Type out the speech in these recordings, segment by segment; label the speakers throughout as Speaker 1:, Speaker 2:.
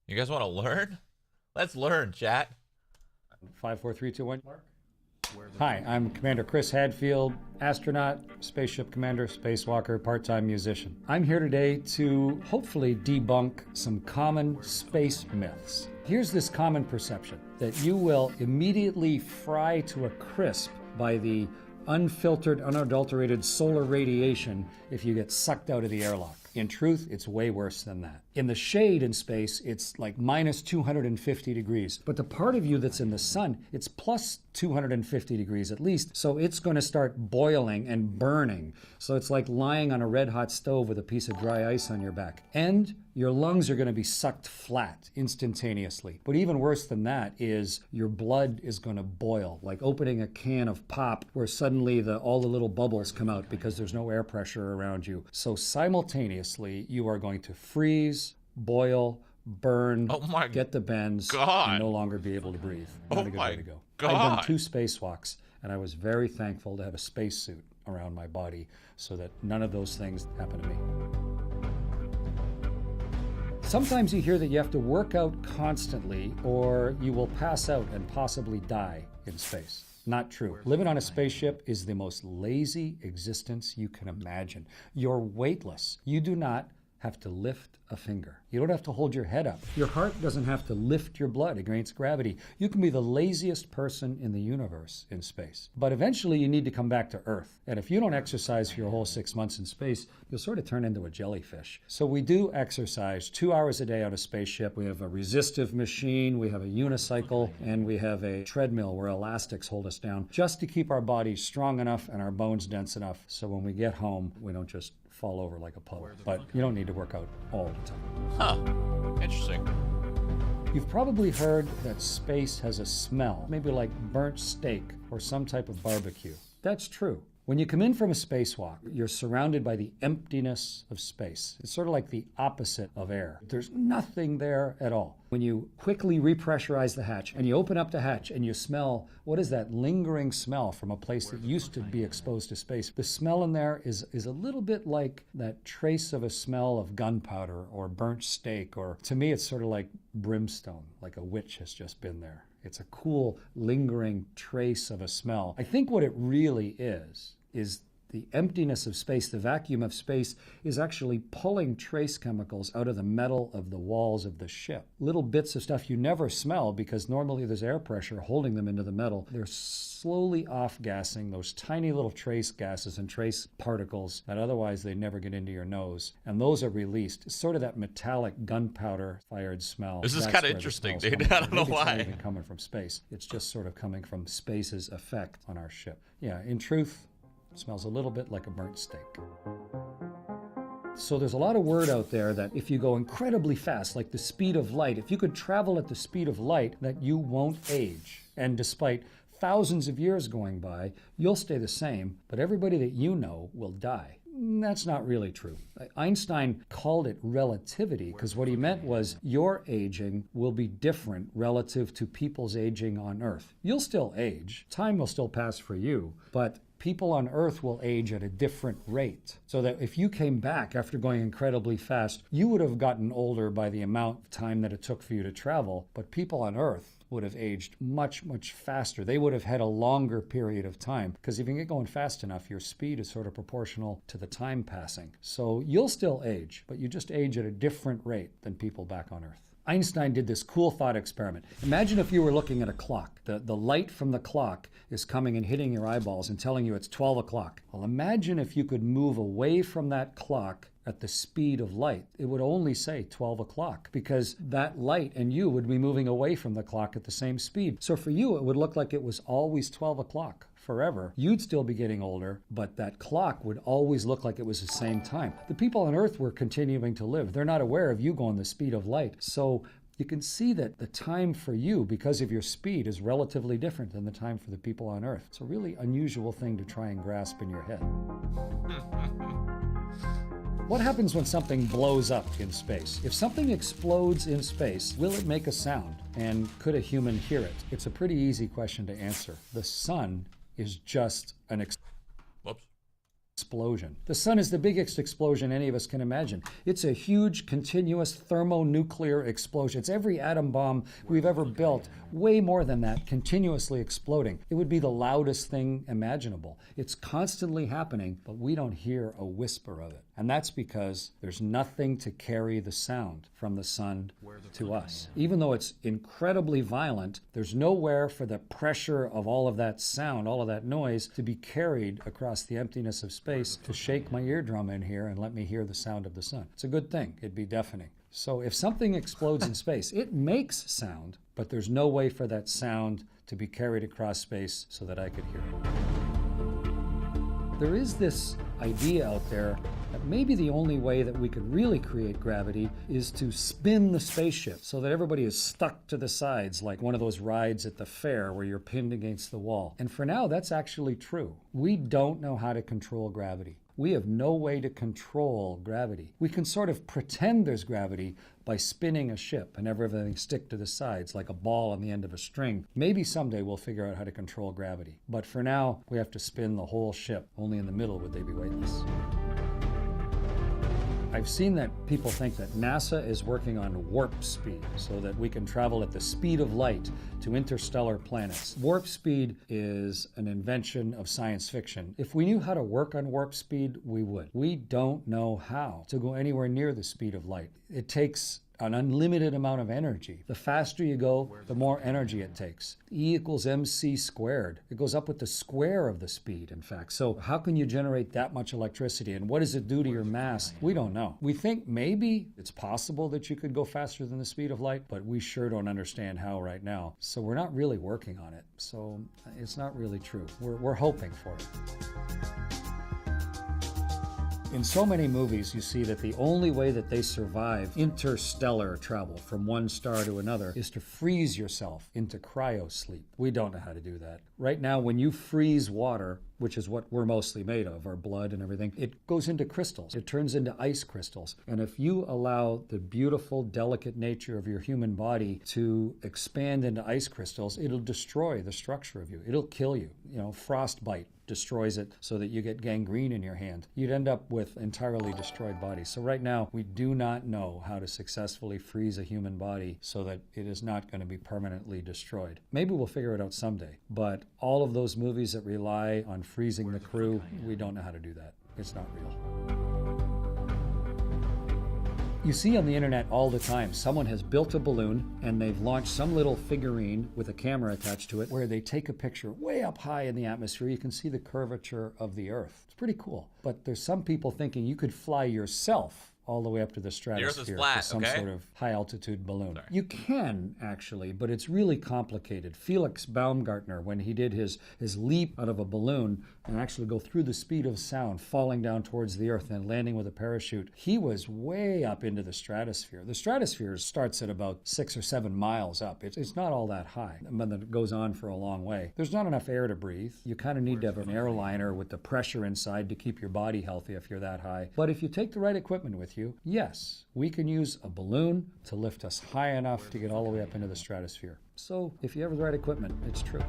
Speaker 1: You guys want to learn? Let's learn, chat.
Speaker 2: 5, 4, 3, 2, 1. Hi, I'm Commander Chris Hadfield, astronaut, spaceship commander, spacewalker, part-time musician. I'm here today to hopefully debunk some common space myths. Here's this common perception that you will immediately fry to a crisp by the unfiltered, unadulterated solar radiation if you get sucked out of the airlock. In truth, it's way worse than that. In the shade in space, it's like minus 250 degrees. But the part of you that's in the sun, it's plus 250 degrees at least. So it's going to start boiling and burning. So it's like lying on a red hot stove with a piece of dry ice on your back. And your lungs are going to be sucked flat instantaneously. But even worse than that is your blood is going to boil, like opening a can of pop where suddenly all the little bubbles come out because there's no air pressure around you. So simultaneously, you are going to freeze, boil, burn, get the bends, and no longer be able to breathe. Not a good way to go. I've done 2 spacewalks, and I was very thankful to have a spacesuit around my body so that none of those things happen to me. Sometimes you hear that you have to work out constantly or you will pass out and possibly die in space. Not true. Living on a spaceship is the most lazy existence you can imagine. You're weightless. You do not have to lift a finger. You don't have to hold your head up. Your heart doesn't have to lift your blood against gravity. You can be the laziest person in the universe in space. But eventually you need to come back to Earth. And if you don't exercise for your whole 6 months in space, you'll sort of turn into a jellyfish. So we do exercise 2 hours a day on a spaceship. We have a resistive machine, we have a unicycle, and we have a treadmill where elastics hold us down just to keep our bodies strong enough and our bones dense enough so when we get home, we don't just fall over like a puddle. But you don't need to work out all the time.
Speaker 1: Huh. Interesting.
Speaker 2: You've probably heard that space has a smell, maybe like burnt steak or some type of barbecue. That's true. When you come in from a spacewalk, you're surrounded by the emptiness of space. It's sort of like the opposite of air. There's nothing there at all. When you quickly repressurize the hatch and you open up the hatch and you smell, what is that lingering smell from a place that used to be exposed to space? The smell in there is a little bit like that trace of a smell of gunpowder or burnt steak, or to me it's sort of like brimstone, like a witch has just been there. It's a cool, lingering trace of a smell. I think what it really is the emptiness of space, the vacuum of space, is actually pulling trace chemicals out of the metal of the walls of the ship. Little bits of stuff you never smell because normally there's air pressure holding them into the metal. They're slowly off-gassing those tiny little trace gases and trace particles that otherwise they never get into your nose. And those are released. It's sort of that metallic gunpowder-fired smell.
Speaker 1: This is kind of interesting, dude. I don't know why.
Speaker 2: It's not even coming from space. It's just sort of coming from space's effect on our ship. Yeah, in truth, it smells a little bit like a burnt steak. So there's a lot of word out there that if you go incredibly fast, like the speed of light, if you could travel at the speed of light, that you won't age. And despite thousands of years going by, you'll stay the same, but everybody that you know will die. That's not really true. Einstein called it relativity because what he meant was your aging will be different relative to people's aging on Earth. You'll still age. Time will still pass for you, but people on Earth will age at a different rate. So that if you came back after going incredibly fast, you would have gotten older by the amount of time that it took for you to travel, but people on Earth would have aged much, much faster. They would have had a longer period of time because if you get going fast enough, your speed is sort of proportional to the time passing. So you'll still age, but you just age at a different rate than people back on Earth. Einstein did this cool thought experiment. Imagine if you were looking at a clock. The light from the clock is coming and hitting your eyeballs and telling you it's 12 o'clock. Well, imagine if you could move away from that clock at the speed of light. It would only say 12 o'clock because that light and you would be moving away from the clock at the same speed. So for you, it would look like it was always 12 o'clock. Forever. You'd still be getting older, but that clock would always look like it was the same time. The people on Earth were continuing to live. They're not aware of you going the speed of light. So you can see that the time for you, because of your speed, is relatively different than the time for the people on Earth. It's a really unusual thing to try and grasp in your head. What happens when something blows up in space? If something explodes in space, will it make a sound? And could a human hear it? It's a pretty easy question to answer. The sun is just an
Speaker 1: Whoops.
Speaker 2: explosion. The sun is the biggest explosion any of us can imagine. It's a huge, continuous thermonuclear explosion. It's every atom bomb we've ever built, way more than that, continuously exploding. It would be the loudest thing imaginable. It's constantly happening, but we don't hear a whisper of it. And that's because there's nothing to carry the sound from the sun to us. Even though it's incredibly violent, there's nowhere for the pressure of all of that sound, all of that noise, to be carried across the emptiness of space to shake my eardrum in here and let me hear the sound of the sun. It's a good thing. It'd be deafening. So if something explodes in space, it makes sound, but there's no way for that sound to be carried across space so that I could hear it. There is this idea out there that maybe the only way that we could really create gravity is to spin the spaceship so that everybody is stuck to the sides like one of those rides at the fair where you're pinned against the wall. And for now, that's actually true. We don't know how to control gravity. We have no way to control gravity. We can sort of pretend there's gravity by spinning a ship and everything stick to the sides like a ball on the end of a string. Maybe someday we'll figure out how to control gravity. But for now, we have to spin the whole ship. Only in the middle would they be weightless. I've seen that people think that NASA is working on warp speed so that we can travel at the speed of light to interstellar planets. Warp speed is an invention of science fiction. If we knew how to work on warp speed, we would. We don't know how to go anywhere near the speed of light. It takes an unlimited amount of energy. The faster you go, the more energy it takes. E equals mc squared. It goes up with the square of the speed, in fact. So how can you generate that much electricity? And what does it do to your mass? We don't know. We think maybe it's possible that you could go faster than the speed of light, but we sure don't understand how right now. So we're not really working on it. So it's not really true. We're hoping for it. In so many movies, you see that the only way that they survive interstellar travel from one star to another is to freeze yourself into cryosleep. We don't know how to do that. Right now, when you freeze water, which is what we're mostly made of, our blood and everything, it goes into crystals. It turns into ice crystals. And if you allow the beautiful, delicate nature of your human body to expand into ice crystals, it'll destroy the structure of you. It'll kill you. You know, frostbite destroys it so that you get gangrene in your hand. You'd end up with entirely destroyed bodies. So right now, we do not know how to successfully freeze a human body so that it is not going to be permanently destroyed. Maybe we'll figure it out someday. But all of those movies that rely on freezing the crew, we don't know how to do that. It's not real. You see on the internet all the time, someone has built a balloon and they've launched some little figurine with a camera attached to it where they take a picture way up high in the atmosphere. You can see the curvature of the Earth. It's pretty cool. But there's some people thinking you could fly yourself all the way up to the stratosphere with some sort of high-altitude balloon.
Speaker 1: Sorry.
Speaker 2: You can, actually, but it's really complicated. Felix Baumgartner, when he did his leap out of a balloon and actually go through the speed of sound, falling down towards the Earth and landing with a parachute, he was way up into the stratosphere. The stratosphere starts at about 6 or 7 miles up. It's not all that high, but it goes on for a long way. There's not enough air to breathe. You kind of need to have an airliner with the pressure inside to keep your body healthy if you're that high. But if you take the right equipment with you, yes, we can use a balloon to lift us high enough to get all the way up into the stratosphere. So if you have the right equipment, it's true.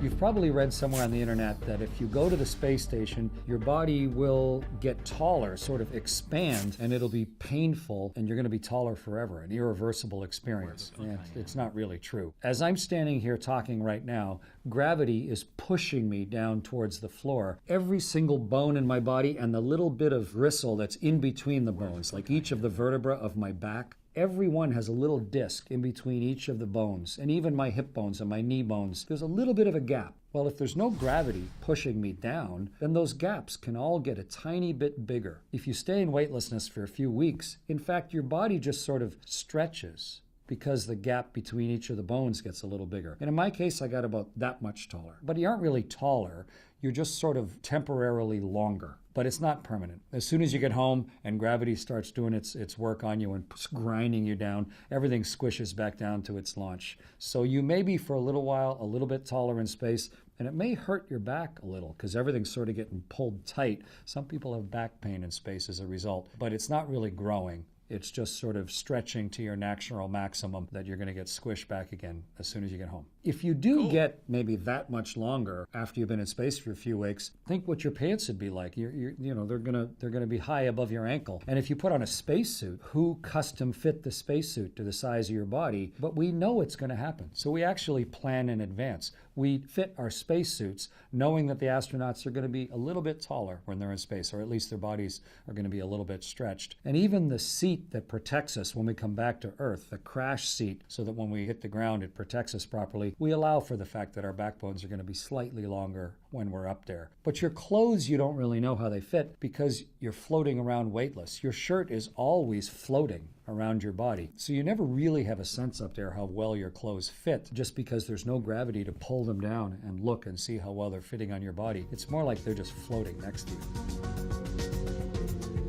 Speaker 2: You've probably read somewhere on the internet that if you go to the space station, your body will get taller, sort of expand, and it'll be painful, and you're going to be taller forever, an irreversible experience. And it's not really true. As I'm standing here talking right now, gravity is pushing me down towards the floor. Every single bone in my body and the little bit of gristle that's in between the bones, like each of the vertebrae of my back, every one has a little disc in between each of the bones, and even my hip bones and my knee bones. There's a little bit of a gap. Well, if there's no gravity pushing me down, then those gaps can all get a tiny bit bigger. If you stay in weightlessness for a few weeks, in fact, your body just sort of stretches because the gap between each of the bones gets a little bigger. And in my case, I got about that much taller. But you aren't really taller, you're just sort of temporarily longer. But it's not permanent. As soon as you get home and gravity starts doing its work on you and grinding you down, everything squishes back down to its launch. So you may be for a little while a little bit taller in space, and it may hurt your back a little because everything's sort of getting pulled tight. Some people have back pain in space as a result, but it's not really growing. It's just sort of stretching to your natural maximum that you're going to get squished back again as soon as you get home. If you do get maybe that much longer after you've been in space for a few weeks, think what your pants would be like. They're gonna be high above your ankle. And if you put on a spacesuit, who custom fit the spacesuit to the size of your body? But we know it's going to happen, so we actually plan in advance. We fit our spacesuits knowing that the astronauts are going to be a little bit taller when they're in space, or at least their bodies are going to be a little bit stretched. And even the seat that protects us when we come back to Earth, the crash seat, so that when we hit the ground it protects us properly, we allow for the fact that our backbones are going to be slightly longer when we're up there. But your clothes, you don't really know how they fit because you're floating around weightless. Your shirt is always floating around your body. So you never really have a sense up there how well your clothes fit, just because there's no gravity to pull them down and look and see how well they're fitting on your body. It's more like they're just floating next to you.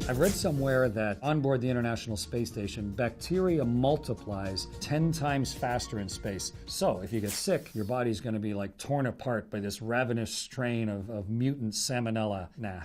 Speaker 2: I've read somewhere that on board the International Space Station, bacteria multiplies 10 times faster in space. So if you get sick, your body's going to be like torn apart by this ravenous strain of mutant salmonella. Nah.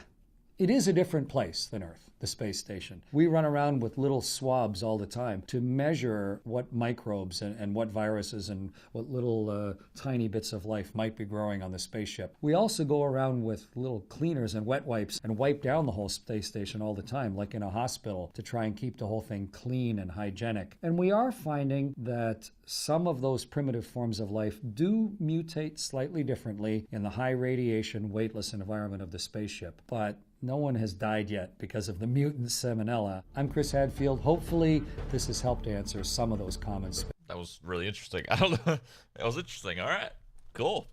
Speaker 2: It is a different place than Earth, the space station. We run around with little swabs all the time to measure what microbes and what viruses and what little tiny bits of life might be growing on the spaceship. We also go around with little cleaners and wet wipes and wipe down the whole space station all the time, like in a hospital, to try and keep the whole thing clean and hygienic. And we are finding that some of those primitive forms of life do mutate slightly differently in the high radiation, weightless environment of the spaceship. But no one has died yet because of the mutant salmonella. I'm Chris Hadfield. Hopefully this has helped answer some of those comments.
Speaker 1: That was really interesting. I don't know. That was interesting. All right. Cool.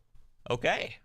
Speaker 1: Okay.